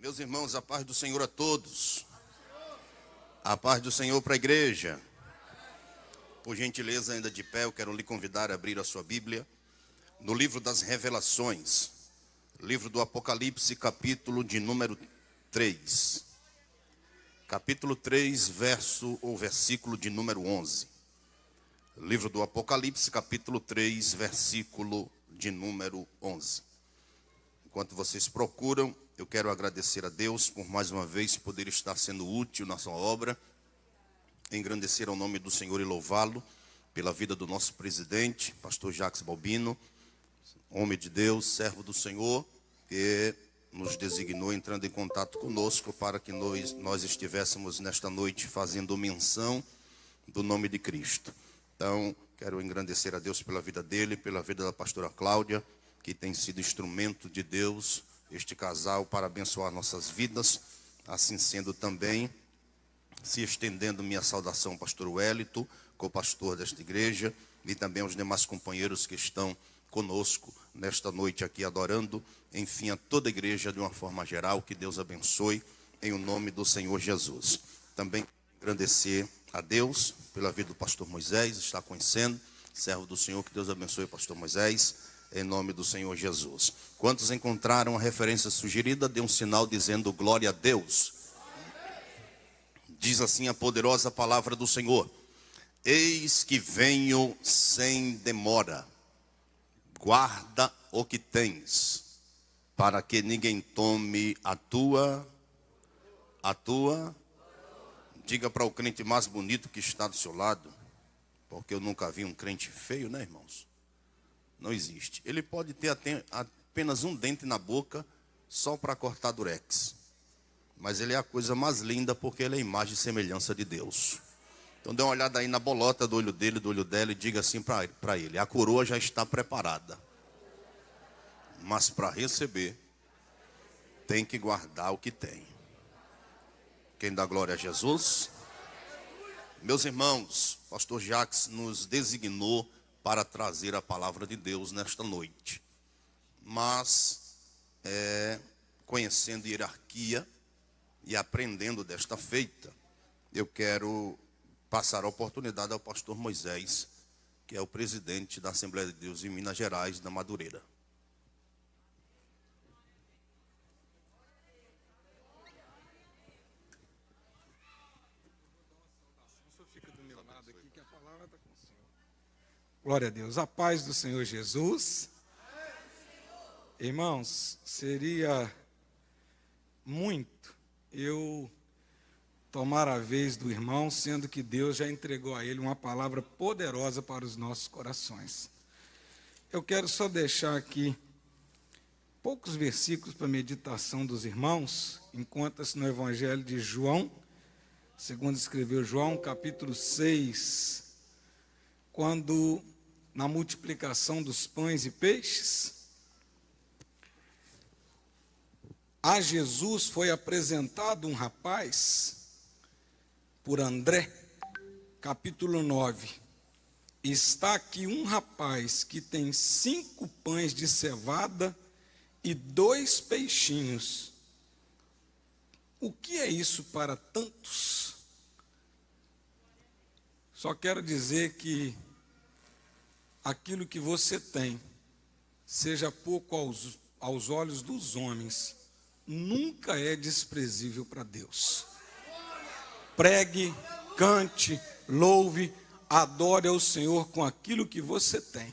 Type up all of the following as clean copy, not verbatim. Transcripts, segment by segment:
Meus irmãos, a paz do Senhor a todos. A paz do Senhor para a igreja. Por gentileza, ainda de pé, eu quero lhe convidar a abrir a sua Bíblia no livro das Revelações, livro do Apocalipse, capítulo de número 3. Capítulo 3, versículo de número 11. Livro do Apocalipse, capítulo 3, versículo de número 11. Enquanto vocês procuram, eu quero agradecer a Deus por mais uma vez poder estar sendo útil na sua obra, engrandecer ao nome do Senhor e louvá-lo pela vida do nosso presidente, pastor Jacques Balbino, homem de Deus, servo do Senhor, que nos designou entrando em contato conosco para que nós estivéssemos nesta noite fazendo menção do nome de Cristo. Então, quero engrandecer a Deus pela vida dele, pela vida da pastora Cláudia, que tem sido instrumento de Deus, este casal, para abençoar nossas vidas. Assim sendo também, se estendendo minha saudação ao pastor Wellington, co-pastor desta igreja, e também aos demais companheiros que estão conosco nesta noite aqui adorando. Enfim, a toda a igreja de uma forma geral, que Deus abençoe em o nome do Senhor Jesus. Também agradecer a Deus pela vida do pastor Moisés, está conhecendo, servo do Senhor, que Deus abençoe o pastor Moisés, em nome do Senhor Jesus. Quantos encontraram a referência sugerida, dê um sinal dizendo glória a Deus. Diz assim a poderosa palavra do Senhor: eis que venho sem demora, guarda o que tens, para que ninguém tome a tua. Diga para o crente mais bonito que está do seu lado, porque eu nunca vi um crente feio, né, irmãos? Não existe. Ele pode ter apenas um dente na boca, só para cortar durex. Mas ele é a coisa mais linda, porque ele é a imagem e semelhança de Deus. Então dê uma olhada aí na bolota do olho dele, do olho dela, e diga assim para ele: a coroa já está preparada. Mas para receber, tem que guardar o que tem. Quem dá glória a Jesus? Meus irmãos, pastor Jacques nos designou para trazer a palavra de Deus nesta noite. Mas, conhecendo hierarquia e aprendendo desta feita, eu quero passar a oportunidade ao pastor Moisés, que é o presidente da Assembleia de Deus em Minas Gerais, da Madureira. Glória a Deus. A paz do Senhor Jesus. Irmãos, seria muito eu tomar a vez do irmão, sendo que Deus já entregou a ele uma palavra poderosa para os nossos corações. Eu quero só deixar aqui poucos versículos para a meditação dos irmãos. Encontra-se no Evangelho de João, segundo escreveu João, capítulo 6, quando, na multiplicação dos pães e peixes, a Jesus foi apresentado um rapaz, por André, capítulo 9. Está aqui um rapaz que tem 5 pães de cevada e 2 peixinhos. O que é isso para tantos? Só quero dizer que aquilo que você tem, seja pouco aos olhos dos homens, nunca é desprezível para Deus. Pregue, cante, louve, adore ao Senhor com aquilo que você tem.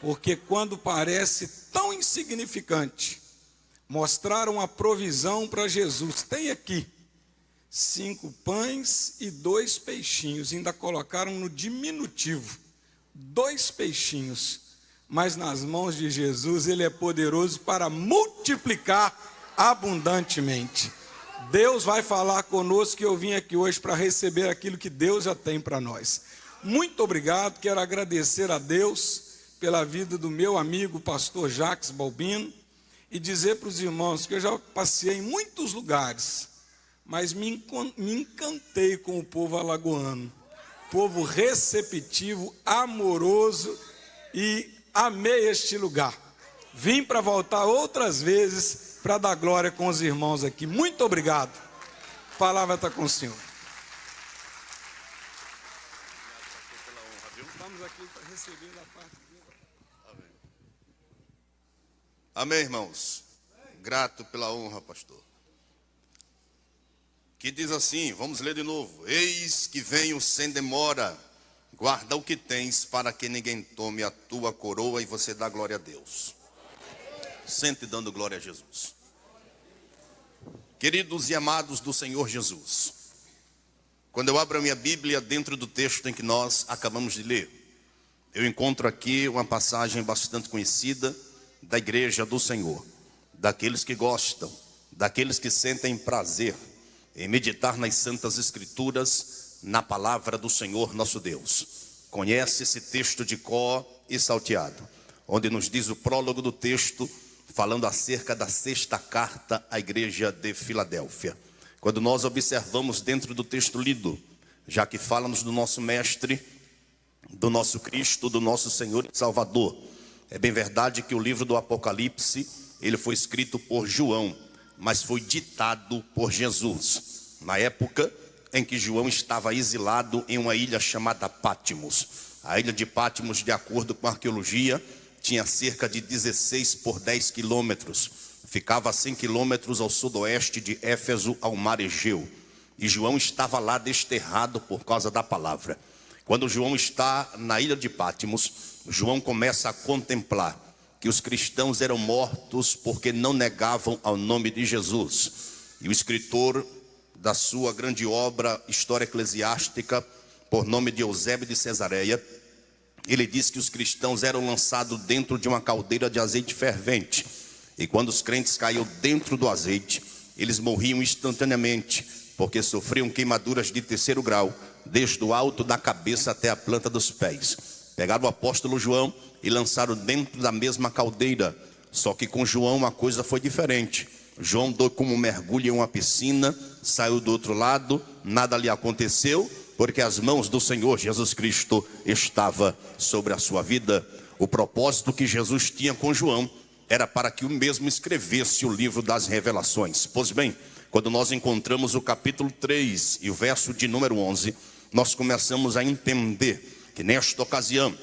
Porque quando parece tão insignificante, mostraram a provisão para Jesus. Tem aqui 5 pães e 2 peixinhos, ainda colocaram no diminutivo, 2 peixinhos, mas nas mãos de Jesus ele é poderoso para multiplicar abundantemente. Deus vai falar conosco, que eu vim aqui hoje para receber aquilo que Deus já tem para nós. Muito obrigado, quero agradecer a Deus pela vida do meu amigo pastor Jacques Balbino e dizer para os irmãos que eu já passei em muitos lugares, mas me encantei com o povo alagoano, povo receptivo, amoroso, e amei este lugar. Vim para voltar outras vezes para dar glória com os irmãos aqui. Muito obrigado. A palavra está com o senhor. Estamos aqui para receber a parte dele. Amém, irmãos. Grato pela honra, pastor. Que diz assim, vamos ler de novo. Eis que venho sem demora. Guarda o que tens para que ninguém tome a tua coroa e você dá glória a Deus. Sente dando glória a Jesus. Queridos e amados do Senhor Jesus, quando eu abro a minha Bíblia dentro do texto em que nós acabamos de ler, eu encontro aqui uma passagem bastante conhecida da igreja do Senhor, daqueles que gostam, daqueles que sentem prazer em meditar nas santas escrituras, na palavra do Senhor nosso Deus. Conhece esse texto de cor e salteado, onde nos diz o prólogo do texto, falando acerca da sexta carta à igreja de Filadélfia. Quando nós observamos dentro do texto lido, já que fala-nos do nosso mestre, do nosso Cristo, do nosso Senhor e Salvador, é bem verdade que o livro do Apocalipse, ele foi escrito por João, mas foi ditado por Jesus, na época em que João estava exilado em uma ilha chamada Pátimos. A ilha de Pátimos, de acordo com a arqueologia, tinha cerca de 16 por 10 quilômetros. Ficava a 100 quilômetros ao sudoeste de Éfeso, ao mar Egeu. E João estava lá desterrado por causa da palavra. Quando João está na ilha de Pátimos, João começa a contemplar que os cristãos eram mortos porque não negavam ao nome de Jesus. E o escritor da sua grande obra, História Eclesiástica, por nome de Eusébio de Cesareia, ele diz que os cristãos eram lançados dentro de uma caldeira de azeite fervente. E quando os crentes caíam dentro do azeite, eles morriam instantaneamente, porque sofriam queimaduras de 3º grau, desde o alto da cabeça até a planta dos pés. Pegaram o apóstolo João e lançaram dentro da mesma caldeira. Só que com João a coisa foi diferente. João deu como mergulho em uma piscina, saiu do outro lado, nada lhe aconteceu, porque as mãos do Senhor Jesus Cristo estavam sobre a sua vida. O propósito que Jesus tinha com João era para que o mesmo escrevesse o livro das revelações. Pois bem, quando nós encontramos o capítulo 3 e o verso de número 11, nós começamos a entender que nesta ocasião,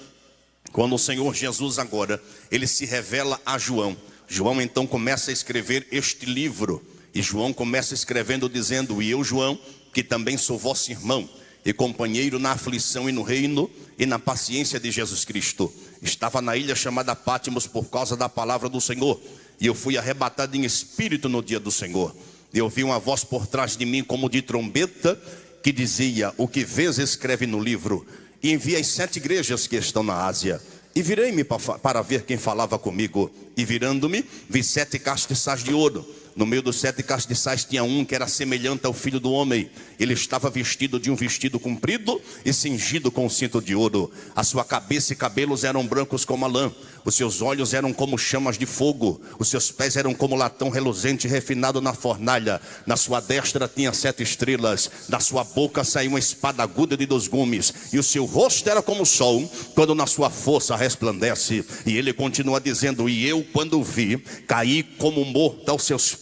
quando o Senhor Jesus agora, ele se revela a João, João então começa a escrever este livro, e João começa escrevendo dizendo, e eu João, que também sou vosso irmão, e companheiro na aflição e no reino, e na paciência de Jesus Cristo, estava na ilha chamada Pátimos por causa da palavra do Senhor, e eu fui arrebatado em espírito no dia do Senhor, e eu vi uma voz por trás de mim como de trombeta, que dizia, o que vês escreve no livro, e envia as 7 igrejas que estão na Ásia. E virei-me para ver quem falava comigo, e virando-me, vi 7 castiçais de ouro. No meio dos 7 castiçais tinha um que era semelhante ao filho do homem. Ele estava vestido de um vestido comprido e cingido com um cinto de ouro. A sua cabeça e cabelos eram brancos como a lã. Os seus olhos eram como chamas de fogo. Os seus pés eram como latão reluzente refinado na fornalha. Na sua destra tinha 7 estrelas. Da sua boca saía uma espada aguda de 2 gumes. E o seu rosto era como o sol, quando na sua força resplandece. E ele continua dizendo, e eu quando o vi, caí como morto aos seus pés.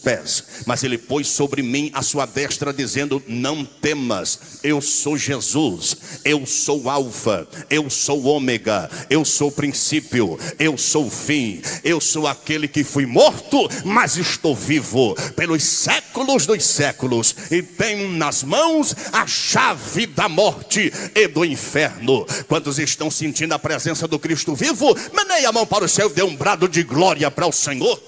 Mas ele pôs sobre mim a sua destra, dizendo, não temas, eu sou Jesus, eu sou Alfa, eu sou Ômega, eu sou o princípio, eu sou o fim, eu sou aquele que fui morto, mas estou vivo pelos séculos dos séculos, e tenho nas mãos a chave da morte e do inferno. Quantos estão sentindo a presença do Cristo vivo? Meneie a mão para o céu e dê um brado de glória para o Senhor.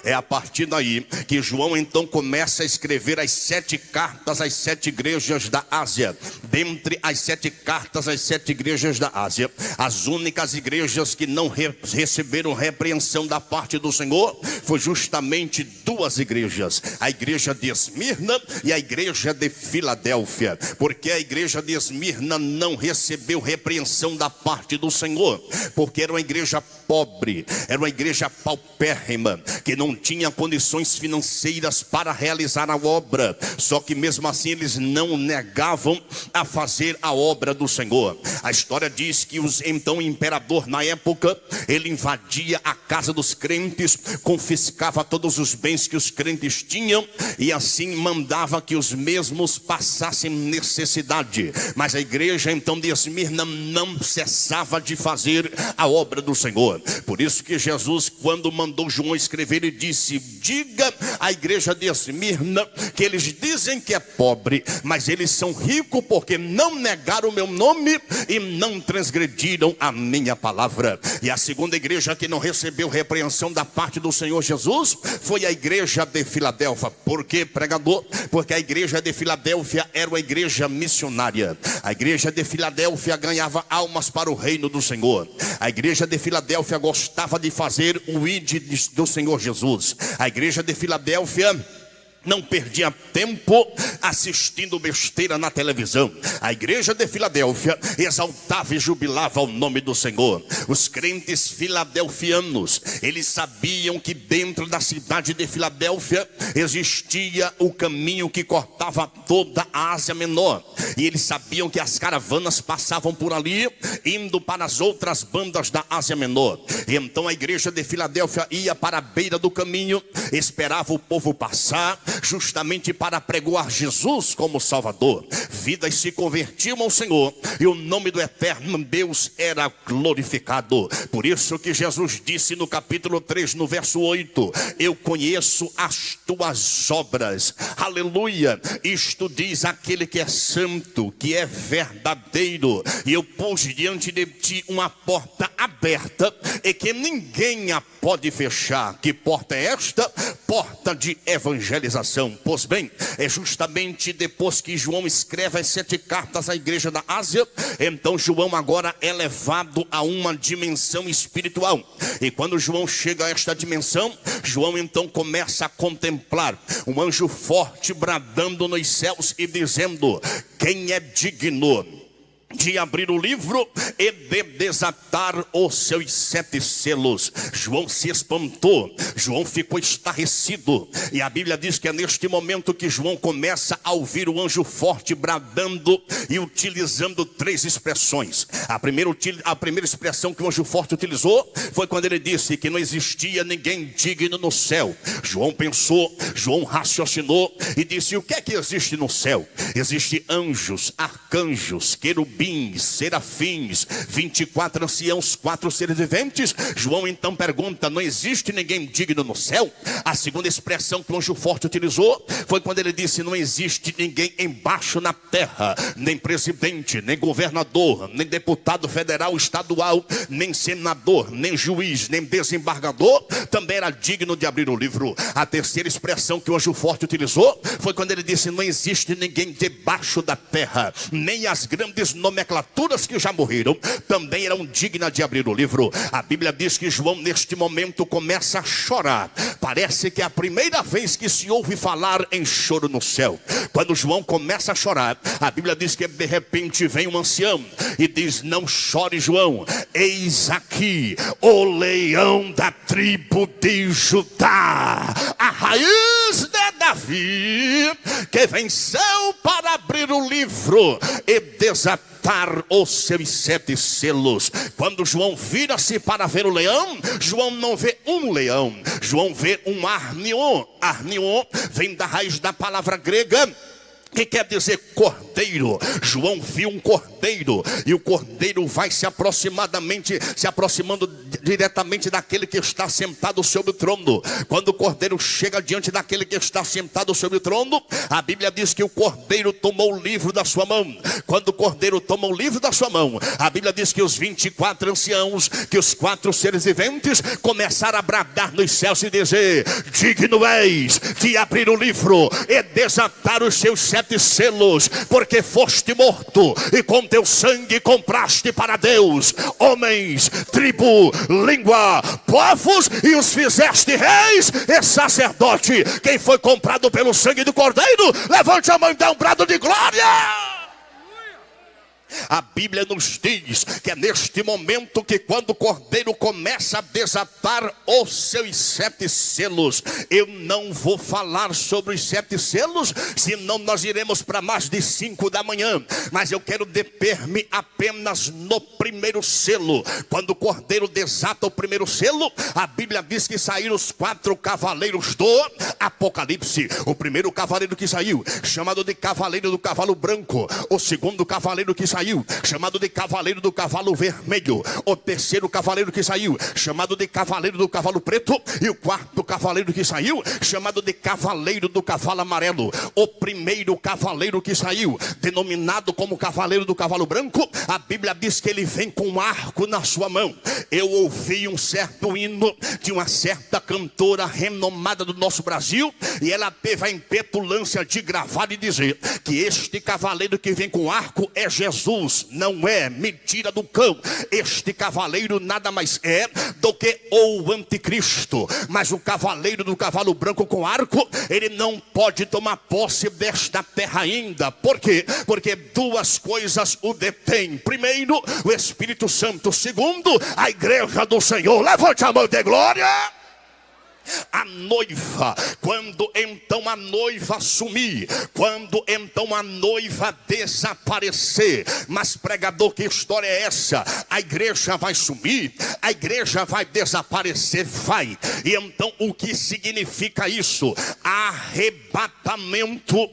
É a partir daí que João então começa a escrever as 7 cartas às 7 igrejas da Ásia. Dentre as 7 cartas às 7 igrejas da Ásia, as únicas igrejas que não receberam repreensão da parte do Senhor foi justamente 2 igrejas, a igreja de Esmirna e a igreja de Filadélfia. Porque a igreja de Esmirna não recebeu repreensão da parte do Senhor, porque era uma igreja pobre, era uma igreja paupérrima, que não tinha condições financeiras para realizar a obra. Só que mesmo assim eles não negavam a fazer a obra do Senhor. A história diz que então o imperador na época, ele invadia a casa dos crentes, confiscava todos os bens que os crentes tinham e assim mandava que os mesmos passassem necessidade. Mas a igreja então de Esmirna não cessava de fazer a obra do Senhor. Por isso que Jesus, quando mandou João escrever, ele disse: diga à igreja de Esmirna que eles dizem que é pobre, mas eles são ricos porque não negaram o meu nome e não transgrediram a minha palavra. E a segunda igreja que não recebeu repreensão da parte do Senhor Jesus foi a igreja de Filadélfia. Por quê, pregador? Porque a igreja de Filadélfia era uma igreja missionária. A igreja de Filadélfia ganhava almas para o reino do Senhor. A igreja de Filadélfia gostava de fazer o ID do Senhor Jesus. A igreja de Filadélfia não perdia tempo assistindo besteira na televisão. A igreja de Filadélfia exaltava e jubilava o nome do Senhor. Os crentes filadelfianos, eles sabiam que dentro da cidade de Filadélfia existia o caminho que cortava toda a Ásia Menor. E eles sabiam que as caravanas passavam por ali, indo para as outras bandas da Ásia Menor. E então a igreja de Filadélfia ia para a beira do caminho, esperava o povo passar, justamente para pregoar Jesus como Salvador. Vidas se convertiam ao Senhor e o nome do eterno Deus era glorificado. Por isso que Jesus disse no capítulo 3, no verso 8: eu conheço as tuas obras. Aleluia. Isto diz aquele que é santo, que é verdadeiro, e eu pus diante de ti uma porta aberta e que ninguém a pode fechar. Que porta é esta? Porta de evangelização. Pois bem, é justamente depois que João escreve as 7 cartas à igreja da Ásia, então João agora é levado a uma dimensão espiritual. E quando João chega a esta dimensão, João então começa a contemplar um anjo forte bradando nos céus e dizendo: quem é digno de abrir o livro e de desatar os seus 7 selos? João se espantou, João ficou estarrecido. E a Bíblia diz que é neste momento que João começa a ouvir o anjo forte bradando e utilizando 3 expressões. A primeira expressão que o anjo forte utilizou foi quando ele disse que não existia ninguém digno no céu. João pensou, João raciocinou e disse: o que é que existe no céu? Existem anjos, arcanjos, querubins, serafins, 24 anciãos, 4 seres viventes. João então pergunta: não existe ninguém digno no céu? A segunda expressão que o anjo forte utilizou foi quando ele disse: não existe ninguém embaixo na terra, nem presidente, nem governador, nem deputado federal, estadual, nem senador, nem juiz, nem desembargador também era digno de abrir o livro. A terceira expressão que o anjo forte utilizou foi quando ele disse: não existe ninguém debaixo da terra, nem as grandes nomenclaturas que já morreram também eram dignas de abrir o livro. A Bíblia diz que João neste momento começa a chorar. Parece que é a primeira vez que se ouve falar em choro no céu. Quando João começa a chorar, a Bíblia diz que de repente vem um ancião e diz: não chore, João, eis aqui o leão da tribo de Judá, a raiz de Davi, que venceu para abrir o livro e desatar os seus 7 selos. Quando João vira-se para ver o leão, João não vê um leão, João vê um arnion. Arnion vem da raiz da palavra grega que quer dizer cordeiro. João viu um cordeiro, e o cordeiro vai se aproximando diretamente daquele que está sentado sobre o trono. Quando o cordeiro chega diante daquele que está sentado sobre o trono, a Bíblia diz que o cordeiro tomou o livro da sua mão. Quando o cordeiro toma o livro da sua mão, a Bíblia diz que os 24 anciãos, que os 4 seres viventes começaram a bradar nos céus e dizer: digno és de abrir o livro e desatar os seus 7 selos, porque foste morto e com teu sangue compraste para Deus homens, tribo, língua, povos, e os fizeste reis e sacerdote. Quem foi comprado pelo sangue do cordeiro, levante a mão e dá um brado de glória. A Bíblia nos diz que é neste momento que quando o cordeiro começa a desatar os seus 7 selos, eu não vou falar sobre os 7 selos, senão nós iremos para mais de 5 da manhã, mas eu quero deter-me apenas no primeiro selo. Quando o cordeiro desata o primeiro selo, a Bíblia diz que saíram os 4 cavaleiros do Apocalipse. O primeiro cavaleiro que saiu, chamado de cavaleiro do cavalo branco. O segundo cavaleiro que saiu, chamado de cavaleiro do cavalo vermelho. O terceiro cavaleiro que saiu, chamado de cavaleiro do cavalo preto. E o quarto cavaleiro que saiu, chamado de cavaleiro do cavalo amarelo. O primeiro cavaleiro que saiu, denominado como cavaleiro do cavalo branco, a Bíblia diz que ele vem com um arco na sua mão. Eu ouvi um certo hino de uma certa cantora renomada do nosso Brasil, e ela teve a impetulância de gravar e dizer que este cavaleiro que vem com arco é Jesus. Não é mentira do cão. Este cavaleiro nada mais é do que o anticristo. Mas o cavaleiro do cavalo branco com arco, ele não pode tomar posse desta terra ainda. Por quê? Porque 2 coisas o detêm. Primeiro, o Espírito Santo. Segundo, a igreja do Senhor. Levante a mão de glória. A noiva, quando então a noiva sumir, quando então a noiva desaparecer. Mas pregador, que história é essa? A igreja vai sumir, a igreja vai desaparecer, vai. E então o que significa isso? Arrebatamento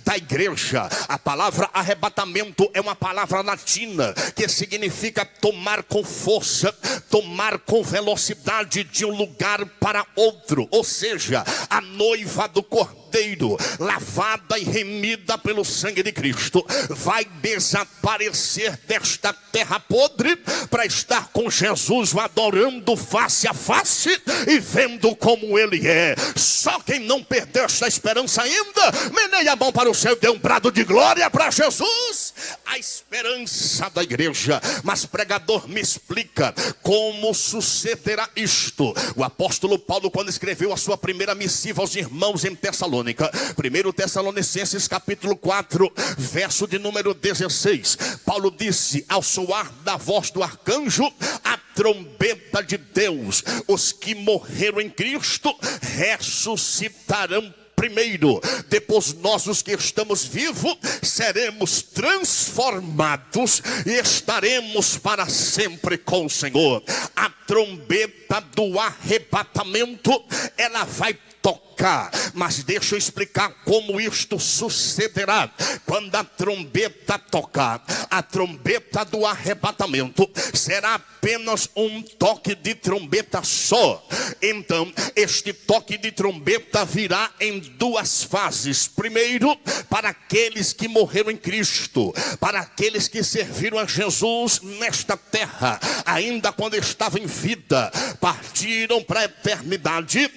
da igreja. A palavra arrebatamento é uma palavra latina que significa tomar com força, tomar com velocidade de um lugar para outro. Ou seja, a noiva do cordeiro, lavada e remida pelo sangue de Cristo, vai desaparecer desta terra podre para estar com Jesus, o adorando face a face e vendo como ele é. Só quem não perdeu esta esperança ainda, meneia a mão para o céu, dê um brado de glória para Jesus. A esperança da igreja. Mas pregador, me explica como sucederá isto. O apóstolo Paulo, quando escreveu a sua primeira missiva aos irmãos em Tessalônica, 1 Tessalonicenses capítulo 4, verso de número 16, Paulo disse: ao soar da voz do arcanjo, a trombeta de Deus, os que morreram em Cristo ressuscitarão primeiro. Depois nós, os que estamos vivos, seremos transformados e estaremos para sempre com o Senhor. A trombeta do arrebatamento, ela vai tocar, mas deixa eu explicar como isto sucederá. Quando a trombeta tocar, a trombeta do arrebatamento será apenas um toque de trombeta só. Então este toque de trombeta virá em 2 fases. Primeiro, para aqueles que morreram em Cristo, para aqueles que serviram a Jesus nesta terra, ainda quando estavam em vida, partiram para a eternidade,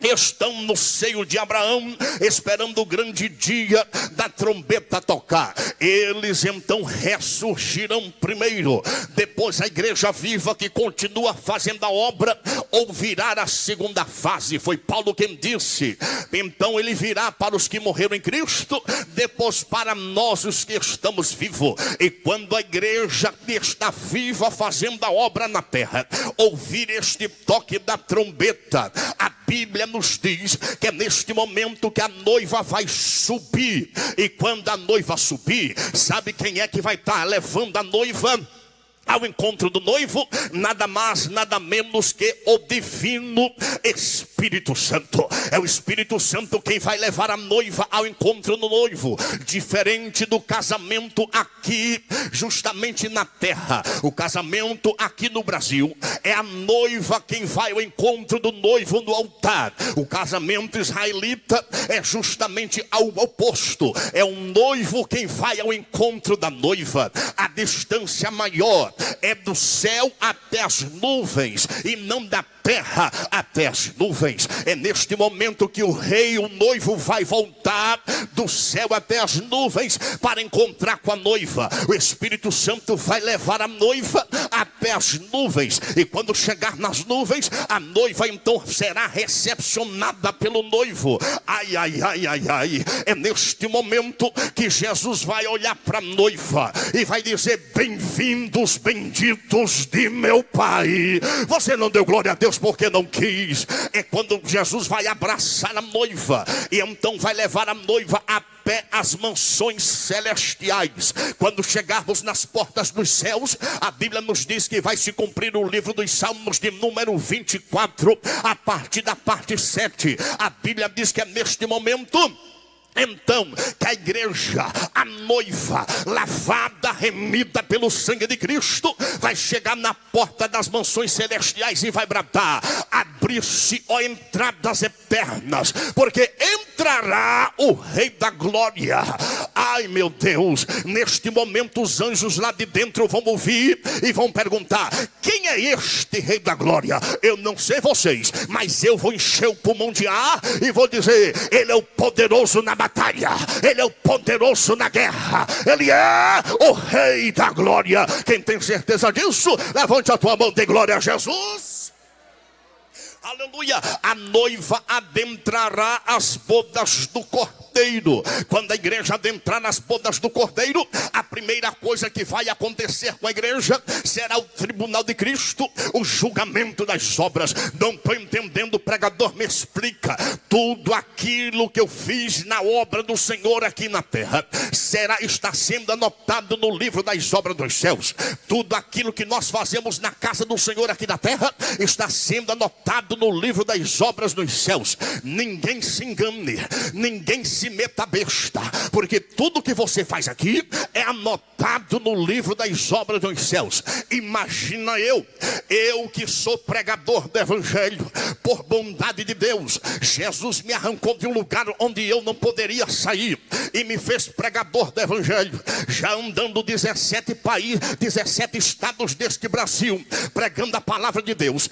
estão no seio de Abraão, esperando o grande dia da trombeta tocar. Eles então ressurgirão primeiro. Depois a igreja viva, que continua fazendo a obra, ouvirá a segunda fase. Foi Paulo quem disse. Então ele virá para os que morreram em Cristo, depois para nós, os que estamos vivos. E quando a igreja que está viva fazendo a obra na terra ouvir este toque da trombeta, a Bíblia nos diz que é neste momento que a noiva vai subir. E quando a noiva subir, sabe quem é que vai estar levando a noiva ao encontro do noivo? Nada mais, nada menos que o divino Espírito Santo. É o Espírito Santo quem vai levar a noiva ao encontro do noivo. Diferente do casamento aqui, justamente na terra, o casamento aqui no Brasil, é a noiva quem vai ao encontro do noivo no altar. O casamento israelita é justamente ao oposto. É o noivo quem vai ao encontro da noiva. A distância maior é do céu até as nuvens, e não da terra até as nuvens. É neste momento que o rei, o noivo, vai voltar do céu até as nuvens para encontrar com a noiva. O Espírito Santo vai levar a noiva até até as nuvens. E quando chegar nas nuvens, a noiva então será recepcionada pelo noivo. Ai, ai, ai, ai, ai. É neste momento que Jesus vai olhar para a noiva e vai dizer: bem-vindos, benditos de meu Pai. Você não deu glória a Deus porque não quis. É quando Jesus vai abraçar a noiva e então vai levar a noiva até as mansões celestiais. Quando chegarmos nas portas dos céus, a Bíblia nos diz que vai se cumprir o livro dos Salmos de número 24, a partir da parte 7. A Bíblia diz que é neste momento então que a igreja, a noiva, lavada, remida pelo sangue de Cristo, vai chegar na porta das mansões celestiais e vai bradar: abrir-se, ó entradas eternas, porque entrará o Rei da Glória. Ai, meu Deus, neste momento os anjos lá de dentro vão ouvir e vão perguntar: quem é este Rei da Glória? Eu não sei vocês, mas eu vou encher o pulmão de ar e vou dizer: ele é o poderoso na batalha, ele é o poderoso na guerra, ele é o Rei da Glória. Quem tem certeza disso, levante a tua mão, dê glória a Jesus. Aleluia. A noiva adentrará as bodas do Cordeiro. Quando a igreja adentrar nas bodas do Cordeiro, a primeira coisa que vai acontecer com a igreja será o tribunal de Cristo, o julgamento das obras. Não estou entendendo, pregador, me explica. Tudo aquilo que eu fiz na obra do Senhor aqui na terra está sendo anotado no livro das obras dos céus. Tudo aquilo que nós fazemos na casa do Senhor aqui na terra está sendo anotado no livro das obras dos céus. Ninguém se engane, ninguém se meta besta, porque tudo que você faz aqui é anotado no livro das obras dos céus. Imagina eu que sou pregador do evangelho, por bondade de Deus, Jesus me arrancou de um lugar onde eu não poderia sair e me fez pregador do evangelho, já andando 17 países, 17 estados deste Brasil, pregando a palavra de Deus.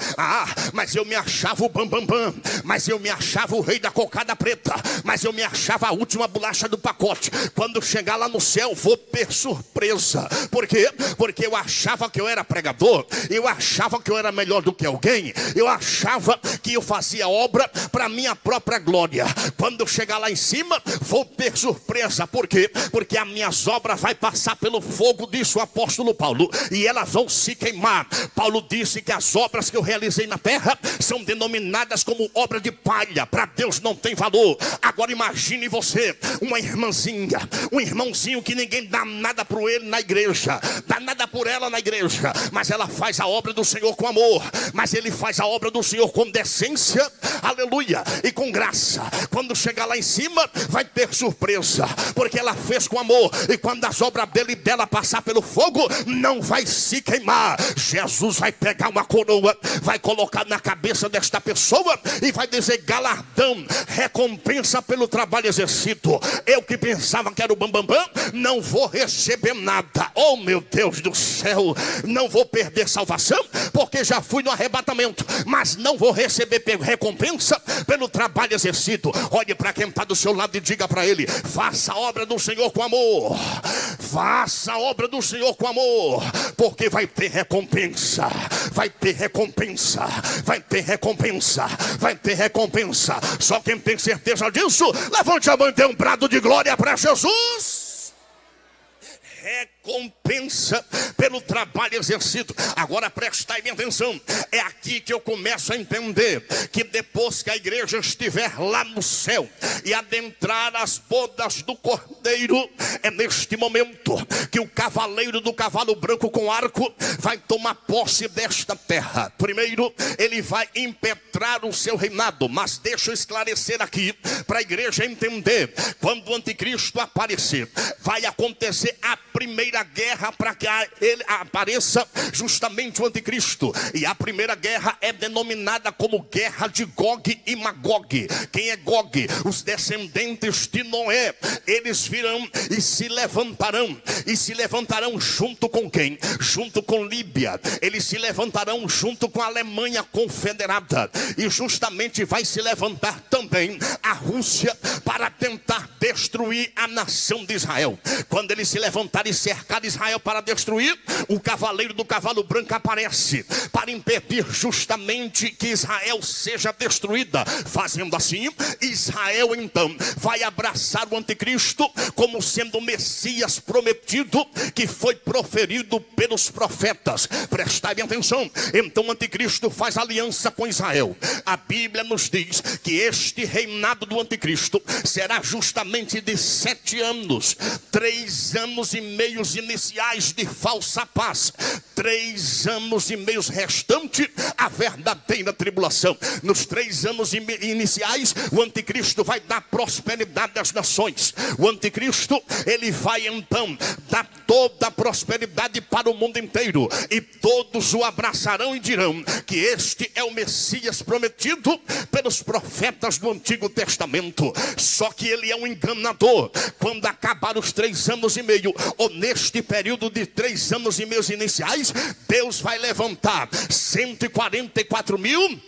Mas eu me achava o bambambam, mas eu me achava o rei da cocada preta, mas eu me achava a última bolacha do pacote. Quando chegar lá no céu, vou ter surpresa. Por quê? Porque eu achava que eu era pregador, eu achava que eu era melhor do que alguém, eu achava que eu fazia obra para minha própria glória. Quando eu chegar lá em cima, vou ter surpresa. Por quê? Porque as minhas obras vai passar pelo fogo, disse o apóstolo Paulo, e elas vão se queimar. Paulo disse que as obras que eu realizei na terra são denominadas como obra de palha. Para Deus não tem valor. Agora imagine você, uma irmãzinha, um irmãozinho que ninguém dá nada por ele na igreja, dá nada por ela na igreja, mas ela faz a obra do Senhor com amor, mas ele faz a obra do Senhor com decência, aleluia, e com graça. Quando chegar lá em cima, vai ter surpresa, porque ela fez com amor, e quando as obras dele e dela passar pelo fogo, não vai se queimar. Jesus vai pegar uma coroa, vai colocar na cabeça desta pessoa e vai dizer: galardão, recompensa pelo trabalho exercido. Eu que pensava que era o bambambam, não vou receber nada. Oh, meu Deus do céu, não vou perder salvação, porque já fui no arrebatamento, mas não vou receber recompensa pelo trabalho exercido. Olhe para quem está do seu lado e diga para ele: faça a obra do Senhor com amor, faça a obra do Senhor com amor, porque vai ter recompensa, vai ter recompensa, vai ter recompensa, vai ter recompensa. Só quem tem certeza disso, levante a mão e dê um brado de glória para Jesus. Recompensa pelo trabalho exercido. Agora prestai minha atenção. É aqui que eu começo a entender que depois que a igreja estiver lá no céu e adentrar as bodas do Cordeiro, é neste momento que o cavaleiro do cavalo branco com arco vai tomar posse desta terra. Primeiro, ele vai impetrar o seu reinado, mas deixa eu esclarecer aqui para a igreja entender. Quando o anticristo aparecer, vai acontecer a primeira guerra para que ele apareça justamente o anticristo. E a primeira guerra é denominada como guerra de Gog e Magog. Quem é Gog? Os descendentes de Noé. Eles virão e se levantarão. E se levantarão junto com quem? Junto com Líbia. Eles se levantarão junto com a Alemanha confederada. E justamente vai se levantar também a Rússia para tentar destruir a nação de Israel. Quando eles se levantarem e cercar cercar Israel para destruir, o cavaleiro do cavalo branco aparece para impedir justamente que Israel seja destruída. Fazendo assim, Israel então vai abraçar o anticristo como sendo o Messias prometido que foi proferido pelos profetas. Prestai bem atenção. Então o anticristo faz aliança com Israel. A Bíblia nos diz que este reinado do anticristo será justamente de 7 anos, 3 anos e meios iniciais de falsa paz, 3 anos e meios restante a verdadeira tribulação. Nos 3 anos iniciais, o anticristo vai dar prosperidade às nações. O anticristo, ele vai então dar toda a prosperidade para o mundo inteiro, e todos o abraçarão e dirão que este é o Messias prometido pelos profetas do Antigo Testamento. Só que ele é um enganador. Quando acabar os 3 anos e meio, ou neste período de 3 anos e meio iniciais, Deus vai levantar 144 mil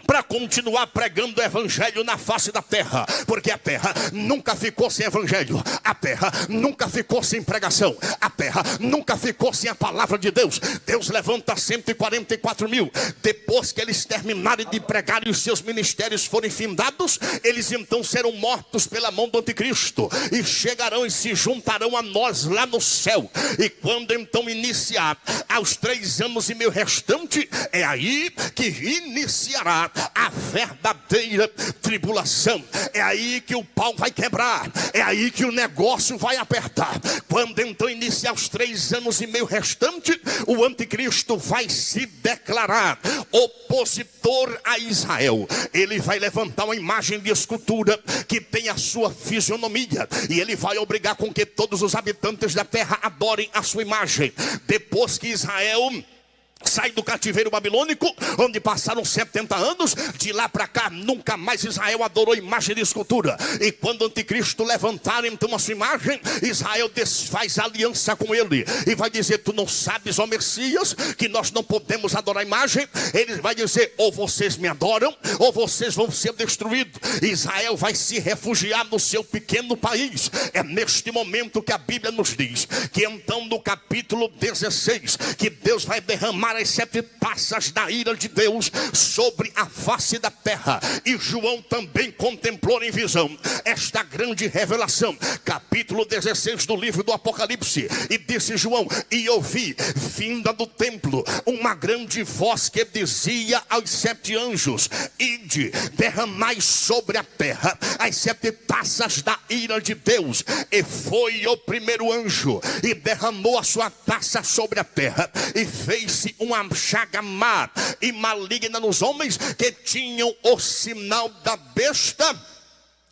para continuar pregando o evangelho na face da terra, porque a terra nunca ficou sem evangelho, a terra nunca ficou sem pregação, a terra nunca ficou sem a palavra de Deus. Deus levanta 144 mil, depois que eles terminarem de pregar e os seus ministérios forem findados, eles então serão mortos pela mão do anticristo, e chegarão e se juntarão a nós lá no céu. E quando então iniciar aos 3 anos e meio restante, é aí que iniciará a verdadeira tribulação. É aí que o pau vai quebrar, é aí que o negócio vai apertar. Quando então iniciar os 3 anos e meio restante, o anticristo vai se declarar opositor a Israel. Ele vai levantar uma imagem de escultura que tem a sua fisionomia, e ele vai obrigar com que todos os habitantes da terra adorem a sua imagem. Depois que Israel sai do cativeiro babilônico, onde passaram 70 anos, de lá para cá nunca mais Israel adorou imagem de escultura. E quando o anticristo levantar então a sua imagem, Israel desfaz aliança com ele e vai dizer: tu não sabes, ó Messias, que nós não podemos adorar imagem? Ele vai dizer: ou vocês me adoram, ou vocês vão ser destruídos. Israel vai se refugiar no seu pequeno país. É neste momento que a Bíblia nos diz que então no capítulo 16, que Deus vai derramar as 7 taças da ira de Deus sobre a face da terra. E João também contemplou em visão esta grande revelação. Capítulo 16 do livro do Apocalipse. E disse João: e ouvi vinda do templo uma grande voz que dizia aos 7 anjos: ide, derramai sobre a terra as 7 taças da ira de Deus. E foi o primeiro anjo e derramou a sua taça sobre a terra, e fez-se uma chaga má e maligna nos homens que tinham o sinal da besta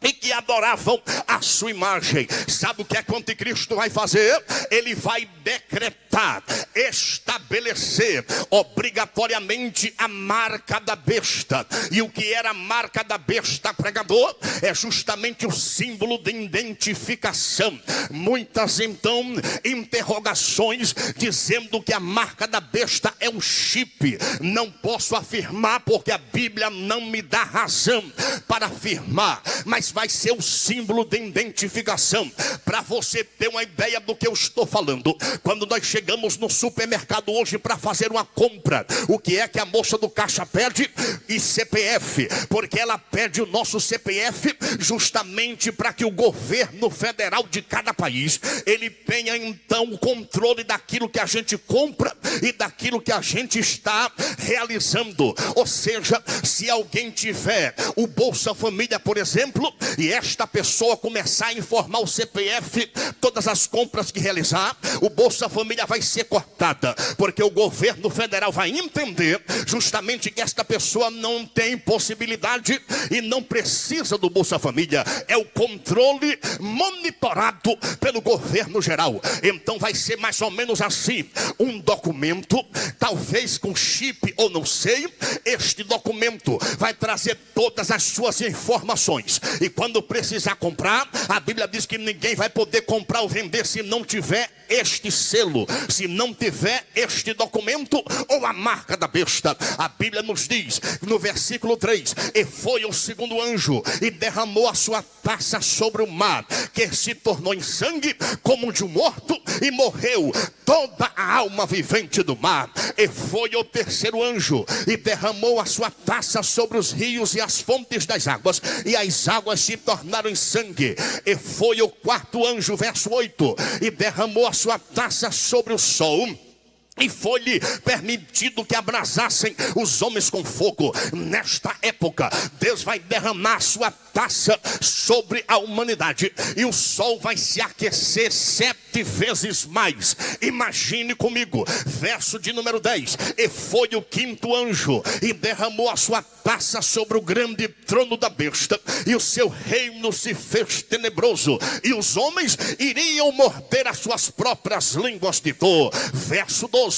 e que adoravam a sua imagem. Sabe o que é que o anticristo vai fazer? Ele vai decretar, estabelecer obrigatoriamente a marca da besta. E o que era a marca da besta, pregador? É justamente o símbolo de identificação. Muitas então interrogações dizendo que a marca da besta é um chip. Não posso afirmar porque a Bíblia não me dá razão para afirmar, mas vai ser o símbolo de identificação. Para você ter uma ideia do que eu estou falando, quando nós chegamos no supermercado hoje para fazer uma compra, o que é que a moça do caixa pede? E CPF, porque ela pede o nosso CPF justamente para que o governo federal de cada país, ele tenha então o controle daquilo que a gente compra e daquilo que a gente está realizando. Ou seja, se alguém tiver o Bolsa Família, por exemplo, e esta pessoa começar a informar o CPF, todas as compras que realizar, o Bolsa Família vai ser cortada, porque o governo federal vai entender justamente que esta pessoa não tem possibilidade e não precisa do Bolsa Família. É o controle monitorado pelo governo geral. Então vai ser mais ou menos assim: um documento, talvez com chip ou não sei, este documento vai trazer todas as suas informações, e quando precisar comprar, a Bíblia diz que ninguém vai poder comprar ou vender se não tiver este selo, se não tiver este documento ou a marca da besta. A Bíblia nos diz no versículo 3: e foi o segundo anjo e derramou a sua taça sobre o mar, que se tornou em sangue como de um morto, e morreu toda a alma vivente do mar. E foi o terceiro anjo, e derramou a sua taça sobre os rios e as fontes das águas, e as águas se tornaram em sangue. E foi o quarto anjo, verso 8, e derramou a sua taça sobre o sol, e foi-lhe permitido que abrasassem os homens com fogo. Nesta época, Deus vai derramar a sua taça sobre a humanidade, e o sol vai se aquecer 7 vezes mais. Imagine comigo, verso de número 10. E foi o quinto anjo, e derramou a sua taça sobre o grande trono da besta, e o seu reino se fez tenebroso, e os homens iriam morder as suas próprias línguas de dor. Verso 12.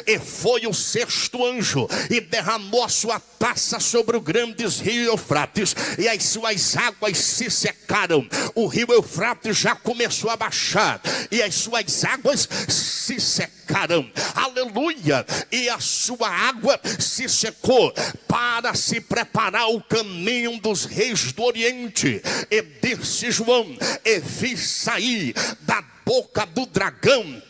E foi o sexto anjo, e derramou a sua taça sobre o grande rio Eufrates, e as suas águas se secaram. O rio Eufrates já começou a baixar, e as suas águas se secaram. Aleluia! E a sua água se secou para se preparar o caminho dos reis do Oriente. E disse João: e vi sair da boca do dragão,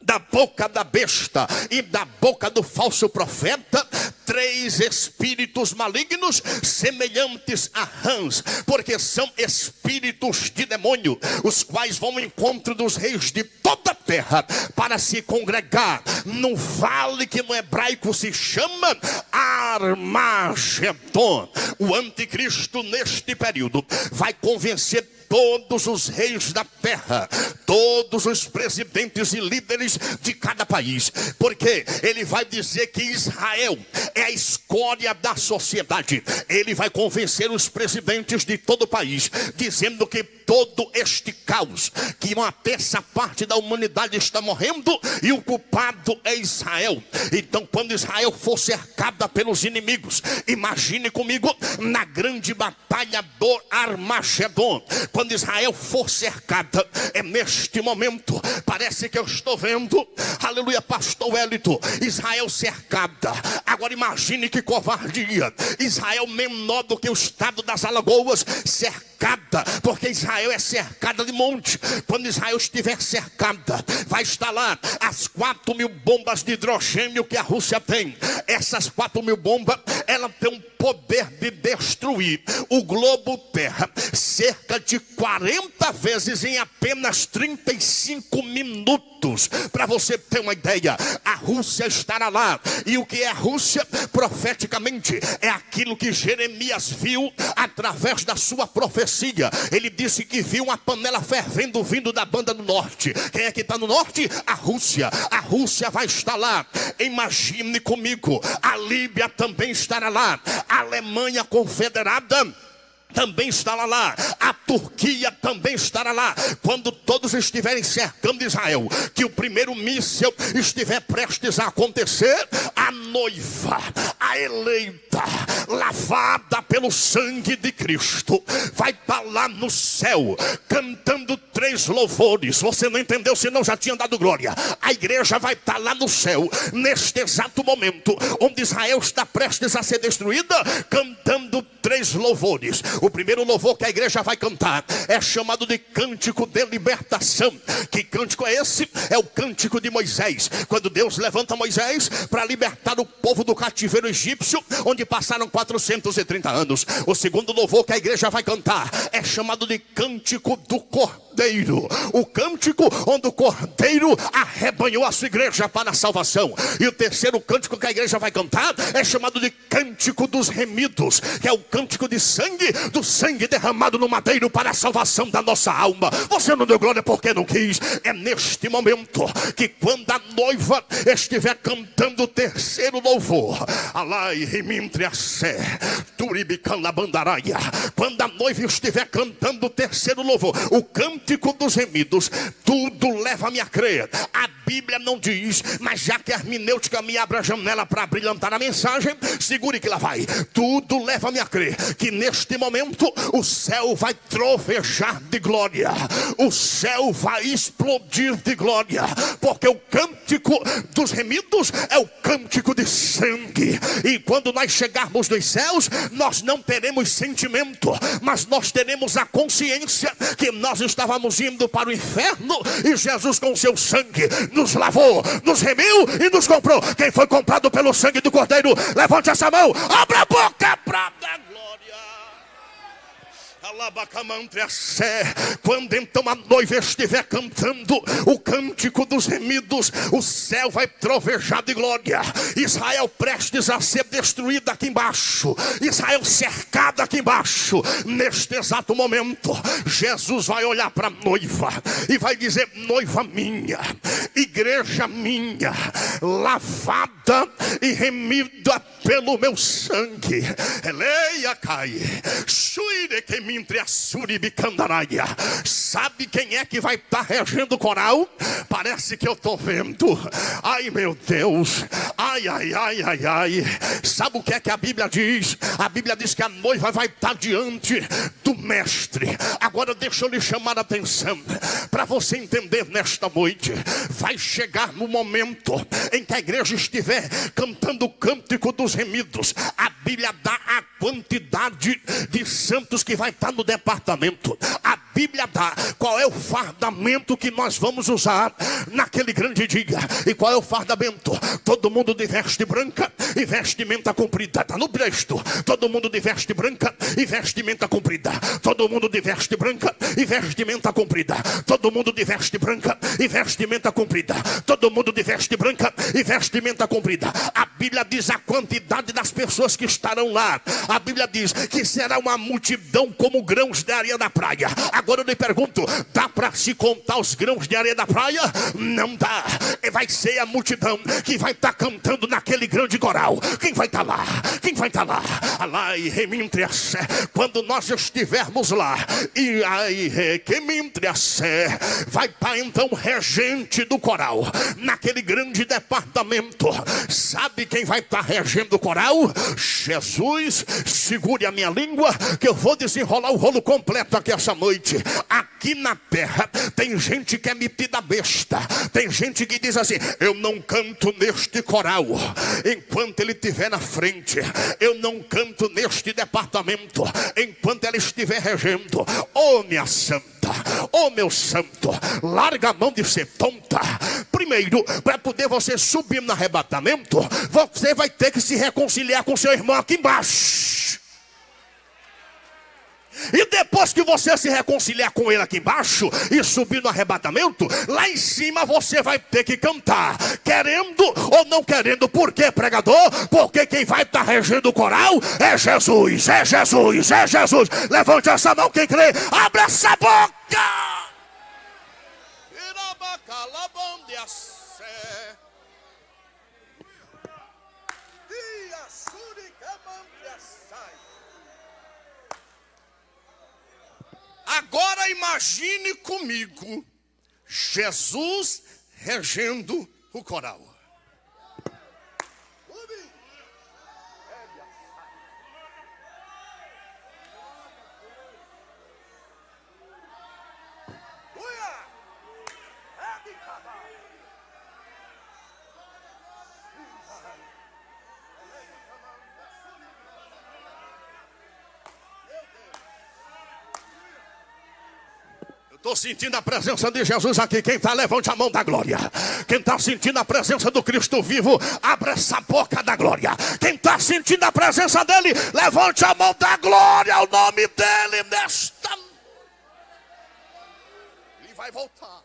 da boca da besta e da boca do falso profeta, 3 espíritos malignos, semelhantes a rãs, porque são espíritos de demônio, os quais vão ao encontro dos reis de toda a terra, para se congregar num vale que no hebraico se chama Armagedon. O anticristo neste período vai convencer todos os reis da terra, todos os presidentes e líderes de cada país, porque ele vai dizer que Israel é a escória da sociedade. Ele vai convencer os presidentes de todo o país, dizendo que todo este caos, que uma terça parte da humanidade está morrendo, e o culpado é Israel. Então, quando Israel for cercada pelos inimigos, imagine comigo, na grande batalha do Armagedon, quando Israel for cercada, é neste momento, parece que eu estou vendo, aleluia, pastor Wellington, Israel cercada. Agora imagine que covardia, Israel menor do que o estado das Alagoas, cercada, porque Israel é cercada de monte. Quando Israel estiver cercada, vai estar lá as 4.000 bombas de hidrogênio que a Rússia tem. Essas 4.000 bombas, ela tem um poder de destruir o globo terra cerca de 40 vezes em apenas 35 minutos. Para você ter uma ideia, a Rússia estará lá. E o que é a Rússia? Profeticamente é aquilo que Jeremias viu através da sua profecia. Ele disse que viu uma panela fervendo vindo da banda do norte. Quem é que está no norte? A Rússia. A Rússia vai estar lá. Imagine comigo, a Líbia também estará lá, a Alemanha Confederada também estará lá, a Turquia também estará lá. Quando todos estiverem cercando Israel, que o primeiro míssil estiver prestes a acontecer, a noiva, a eleita, lavada pelo sangue de Cristo, vai estar lá no céu, cantando 3 louvores. Você não entendeu, senão já tinha dado glória. A igreja vai estar lá no céu, neste exato momento, onde Israel está prestes a ser destruída, cantando 3 louvores. O primeiro louvor que a igreja vai cantar é chamado de cântico de libertação. Que cântico é esse? É o cântico de Moisés, quando Deus levanta Moisés para libertar o povo do cativeiro egípcio, onde passaram 430 anos. O segundo louvor que a igreja vai cantar é chamado de cântico do Cordeiro, o cântico onde o Cordeiro arrebanhou a sua igreja para a salvação. E o terceiro cântico que a igreja vai cantar é chamado de cântico dos remidos, que é o cântico de sangue, do sangue derramado no madeiro para a salvação da nossa alma. Você não deu glória porque não quis. É neste momento que, quando a noiva estiver cantando o terceiro louvor, alai rimintre a sé turibican la bandaraia, quando a noiva estiver cantando o terceiro louvor, o canto cântico dos remidos, tudo leva-me a crer. A Bíblia não diz, mas já que a hermenêutica me abre a janela para brilhantar a mensagem, segure que lá vai. Tudo leva-me a crer que neste momento o céu vai trovejar de glória, o céu vai explodir de glória, porque o cântico dos remidos é o cântico de sangue. E quando nós chegarmos nos céus, nós não teremos sentimento, mas nós teremos a consciência que nós estávamos indo para o inferno e Jesus com seu sangue nos lavou, nos remiu e nos comprou. Quem foi comprado pelo sangue do Cordeiro, levante essa mão, abra a boca para dar glória. Quando então a noiva estiver cantando o cântico dos remidos, o céu vai trovejar de glória. Israel prestes a ser destruído aqui embaixo, Israel cercado aqui embaixo. Neste exato momento, Jesus vai olhar para a noiva e vai dizer: noiva minha, igreja minha, lavada e remida pelo meu sangue. Eleia cai, suire que me entre a suribicandaraia. Sabe quem é que vai estar regendo o coral? Parece que eu estou vendo. Ai meu Deus, ai, ai, ai, ai, ai. Sabe o que é que a Bíblia diz? A Bíblia diz que a noiva vai estar diante do mestre. Agora deixa eu lhe chamar a atenção para você entender nesta noite. Vai chegar no momento em que a igreja estiver cantando o cântico dos remidos. A Bíblia dá a quantidade de santos que vai estar no departamento. A Bíblia dá qual é o fardamento que nós vamos usar naquele grande dia. E qual é o fardamento? Todo mundo de veste branca e vestimenta comprida. Está no texto. Todo mundo de veste branca e vestimenta comprida. Todo mundo de veste branca e vestimenta comprida. Todo mundo de veste branca e vestimenta comprida. Todo mundo de veste branca e vestimenta comprida. A Bíblia diz a quantidade das pessoas que estarão lá. A Bíblia diz que será uma multidão como grãos de areia da praia. Agora eu lhe pergunto, dá para se contar os grãos de areia da praia? Não dá. Vai ser a multidão que vai estar cantando naquele grande coral. Quem vai estar lá? Quem vai estar lá? Alai, remintre-se. Quando nós estivermos lá, e aí, remintre-se, vai estar então regente do coral, naquele grande departamento. Sabe quem vai estar regendo o coral? Jesus. Segure a minha língua, que eu vou desenrolar o rolo completo aqui essa noite. Aqui na terra tem gente que é metida besta. Tem gente que diz assim: eu não canto neste coral enquanto ele estiver na frente. Eu não canto neste departamento enquanto ela estiver regendo. Ô minha santa, ô meu santo, larga a mão de ser tonta. Primeiro, para poder você subir no arrebatamento, você vai ter que se reconciliar com seu irmão aqui embaixo. E depois que você se reconciliar com ele aqui embaixo e subir no arrebatamento, lá em cima você vai ter que cantar, querendo ou não querendo. Por quê, pregador? Porque quem vai estar regendo o coral é Jesus, é Jesus, é Jesus. Levante essa mão quem crê, abre essa boca. Agora imagine comigo Jesus regendo o coral. Estou sentindo a presença de Jesus aqui. Quem está, levante a mão da glória. Quem está sentindo a presença do Cristo vivo, abra essa boca da glória. Quem está sentindo a presença dele, levante a mão da glória ao nome dele nesta. Ele vai voltar.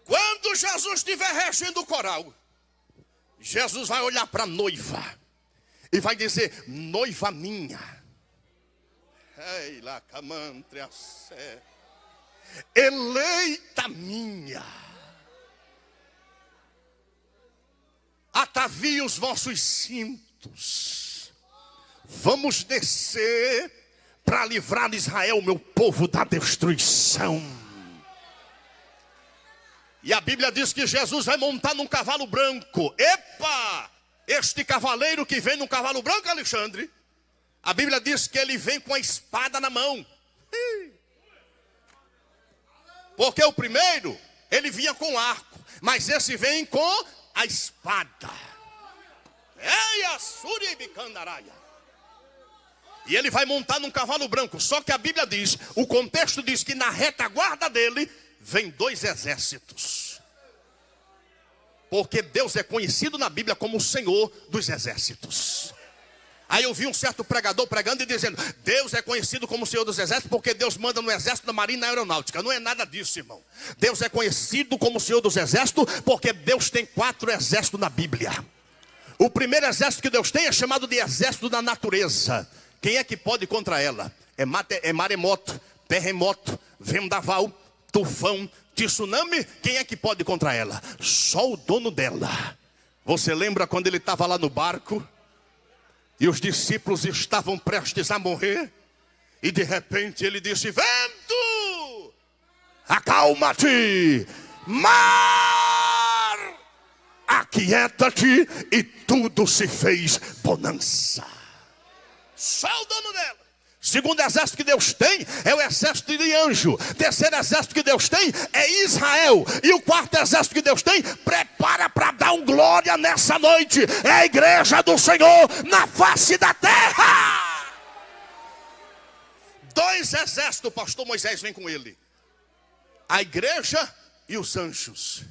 Quando Jesus estiver regendo o coral, Jesus vai olhar para a noiva e vai dizer: noiva minha, eleita minha, atavie os vossos cintos, vamos descer para livrar Israel, meu povo, da destruição. E a Bíblia diz que Jesus vai montar num cavalo branco. Epa! Este cavaleiro que vem num cavalo branco, Alexandre, a Bíblia diz que ele vem com a espada na mão. Porque o primeiro, ele vinha com arco, mas esse vem com a espada. E ele vai montar num cavalo branco. Só que a Bíblia diz, o contexto diz que na retaguarda dele vem 2 exércitos. Porque Deus é conhecido na Bíblia como o Senhor dos exércitos. Aí eu vi um certo pregador pregando e dizendo, Deus é conhecido como o Senhor dos exércitos porque Deus manda no exército, na marinha e na aeronáutica. Não é nada disso, irmão. Deus é conhecido como o Senhor dos exércitos porque Deus tem 4 exércitos na Bíblia. O primeiro exército que Deus tem é chamado de exército da natureza. Quem é que pode contra ela? É maremoto, terremoto, vendaval, tufão, tsunami. Quem é que pode contra ela? Só o dono dela. Você lembra quando ele estava lá no barco? E os discípulos estavam prestes a morrer. E de repente ele disse, vento, acalma-te, mar, aquieta-te. E tudo se fez bonança. Só o dono dela. Segundo exército que Deus tem é o exército de anjo. Terceiro exército que Deus tem é Israel. E o quarto exército que Deus tem, prepara para dar um glória nessa noite, é a igreja do Senhor na face da terra. 2 exércitos, o pastor Moisés vem com ele, a igreja e os anjos.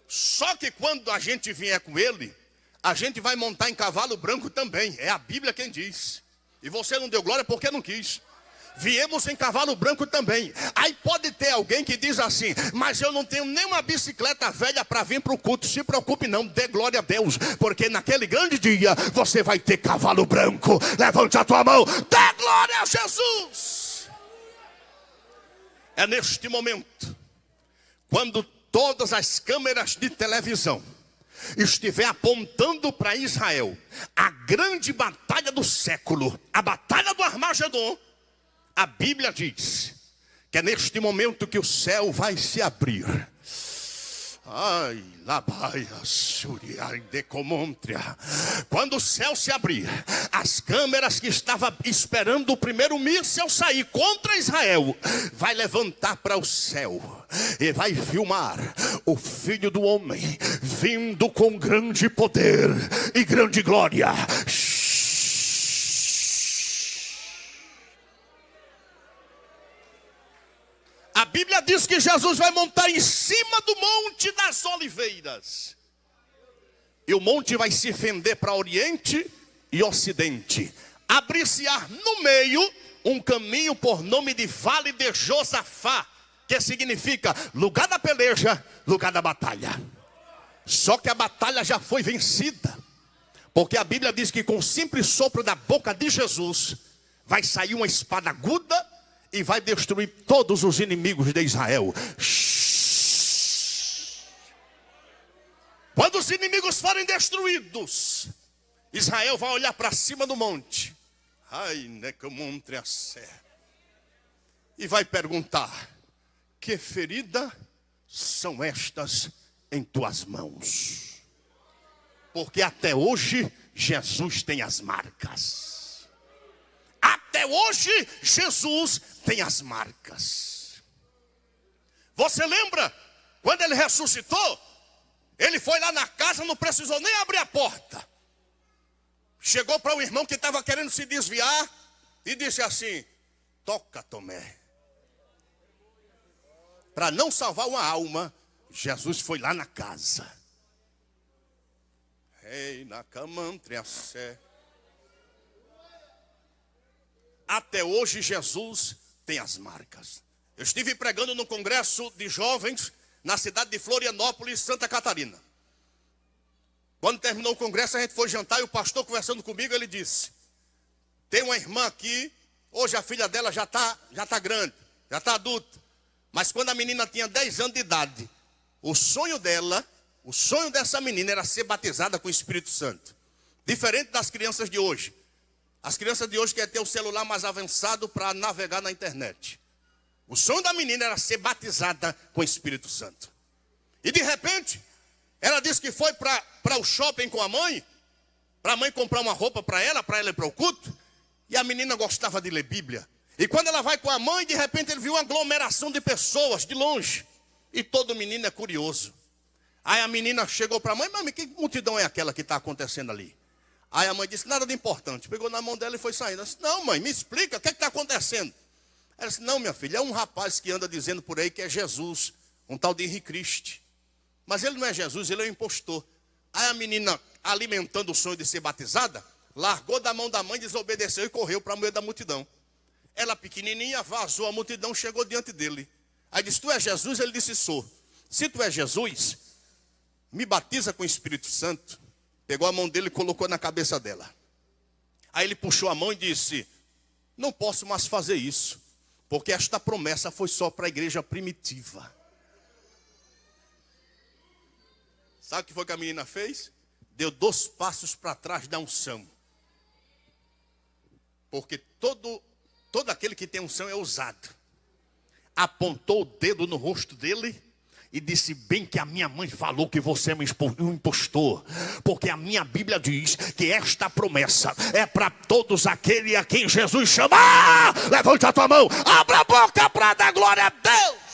Só que quando a gente vier com ele, a gente vai montar em cavalo branco também. É a Bíblia quem diz. E você não deu glória porque não quis. Viemos em cavalo branco também. Aí pode ter alguém que diz assim, mas eu não tenho nenhuma bicicleta velha para vir para o culto. Se preocupe não, dê glória a Deus, porque naquele grande dia você vai ter cavalo branco. Levante a tua mão, dê glória a Jesus. É neste momento, quando todas as câmeras de televisão estiver apontando para Israel a grande batalha do século, a batalha do Armagedon, a Bíblia diz que é neste momento que o céu vai se abrir. Ai, labaia, suriai, decomontria. Quando o céu se abrir, as câmeras que estavam esperando o primeiro míssil sair contra Israel, vai levantar para o céu e vai filmar o Filho do Homem vindo com grande poder e grande glória. A Bíblia diz que Jesus vai montar em cima do Monte das Oliveiras. E o monte vai se fender para Oriente e Ocidente. Abrir-se-á no meio um caminho por nome de Vale de Josafá, que significa lugar da peleja, lugar da batalha. Só que a batalha já foi vencida. Porque a Bíblia diz que com o simples sopro da boca de Jesus vai sair uma espada aguda e vai destruir todos os inimigos de Israel. Quando os inimigos forem destruídos, Israel vai olhar para cima do monte. Ai, e vai perguntar: que ferida são estas em tuas mãos? Porque até hoje Jesus tem as marcas. Até hoje Jesus tem as marcas. Você lembra quando ele ressuscitou? Ele foi lá na casa, não precisou nem abrir a porta. Chegou para o irmão que estava querendo se desviar e disse assim: toca, Tomé. Para não salvar uma alma, Jesus foi lá na casa. Ei, na camantriacé. Até hoje Jesus tem as marcas. Eu estive pregando no congresso de jovens na cidade de Florianópolis, Santa Catarina. Quando terminou o congresso, a gente foi jantar e o pastor conversando comigo, ele disse: tem uma irmã aqui, hoje a filha dela já tá grande, já está adulta. Mas quando a menina tinha 10 anos de idade, o sonho dessa menina era ser batizada com o Espírito Santo. Diferente das crianças de hoje. As crianças de hoje querem ter o celular mais avançado para navegar na internet. O sonho da menina era ser batizada com o Espírito Santo. E de repente, ela disse que foi para o shopping com a mãe, para a mãe comprar uma roupa para ela ir para o culto. E a menina gostava de ler Bíblia. E quando ela vai com a mãe, de repente ele viu uma aglomeração de pessoas de longe. E todo menino é curioso. Aí a menina chegou para a mãe: mãe, que multidão é aquela que está acontecendo ali? Aí a mãe disse: nada de importante. Pegou na mão dela e foi saindo. Ela disse: não, mãe, me explica, o que está acontecendo? Ela disse: não, minha filha, é um rapaz que anda dizendo por aí que é Jesus, um tal de Henrique Cristo. Mas ele não é Jesus, ele é um impostor. Aí a menina, alimentando o sonho de ser batizada, largou da mão da mãe, desobedeceu e correu para o meio da multidão. Ela pequenininha, vazou a multidão, chegou diante dele. Aí disse: tu és Jesus? Ele disse: sou. Se tu és Jesus, me batiza com o Espírito Santo. Pegou a mão dele e colocou na cabeça dela. Aí ele puxou a mão e disse: não posso mais fazer isso, porque esta promessa foi só para a igreja primitiva. Sabe o que foi que a menina fez? Deu 2 passos para trás da unção. Porque todo aquele que tem unção é ousado. Apontou o dedo no rosto dele e disse: bem que a minha mãe falou que você é um impostor, porque a minha Bíblia diz que esta promessa é para todos aqueles a quem Jesus chamar. Levante a tua mão, abra a boca para dar glória a Deus.